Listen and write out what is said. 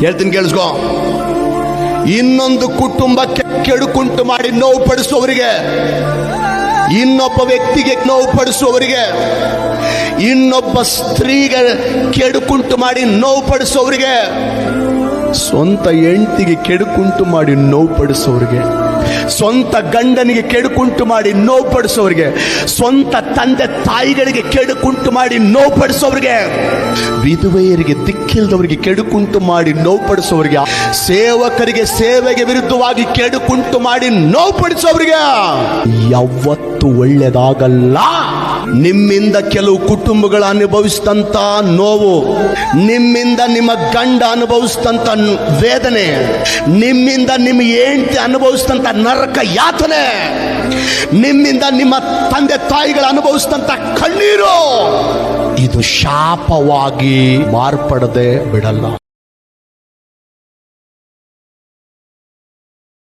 ಹೇಳ್ತೀನಿ ಕೇಳಿಸ್ಕೊ. ಇನ್ನೊಂದು ಕುಟುಂಬಕ್ಕೆ ಕೆಡುಕುಂಟು ಮಾಡಿ ನೋವು ಪಡಿಸುವವರಿಗೆ, ಇನ್ನೊಬ್ಬ ವ್ಯಕ್ತಿಗೆ ನೋವು ಪಡಿಸುವವರಿಗೆ, ಇನ್ನೊಬ್ಬ ಸ್ತ್ರೀಗೆ ಕೆಡುಕುಂಟು ಮಾಡಿ ನೋವು ಪಡಿಸುವವರಿಗೆ, ಸ್ವಂತ ಹೆಂಡತಿಗೆ ಕೆಡುಕುಂಟು ಮಾಡಿ ನೋವು ಪಡಿಸೋರಿಗೆ, ಸ್ವಂತ ಗಂಡನಿಗೆ ಕೆಡುಕುಂಟು ಮಾಡಿ ನೋವು ಪಡಿಸೋರಿಗೆ, ಸ್ವಂತ ತಂದೆ ತಾಯಿಗಳಿಗೆ ಕೆಡುಕುಂಟು ಮಾಡಿ ನೋವು ಪಡಿಸೋರಿಗೆ, ವಿಧವೆಯರಿಗೆ ದಿಕ್ಕಿಲ್ಲದವರಿಗೆ ಕೆಡುಕುಂಟು ಮಾಡಿ ನೋವು ಪಡಿಸೋರಿಗೆ, ಸೇವಕರಿಗೆ ಸೇವೆಗೆ ವಿರುದ್ಧವಾಗಿ ಕೆಡುಕುಂಟು ಮಾಡಿ ನೋವು ಪಡಿಸೋರಿಗೆ ಯಾವತ್ತು ಒಳ್ಳೆಯದಾಗಲ್ಲ. ನಿಮ್ಮಿಂದ ಕೆಲವು ಕುಟುಂಬಗಳು ಅನುಭವಿಸಿದಂತ ನೋವು, ನಿಮ್ಮಿಂದ ನಿಮ್ಮ ಗಂಡ ಅನುಭವಿಸಿದಂತ ವೇದನೆ, ನಿಮ್ಮಿಂದ ನಿಮ್ಮ ಹೆಂಡತಿ ಅನುಭವಿಸಿದಂತ ನರಕ ಯಾತನೆ, ನಿಮ್ಮಿಂದ ನಿಮ್ಮ ತಂದೆ ತಾಯಿಗಳು ಅನುಭವಿಸಿದಂತ ಕಣ್ಣೀರು, ಇದು ಶಾಪವಾಗಿ ಮಾರ್ಪಡದೆ ಬಿಡಲ್ಲ.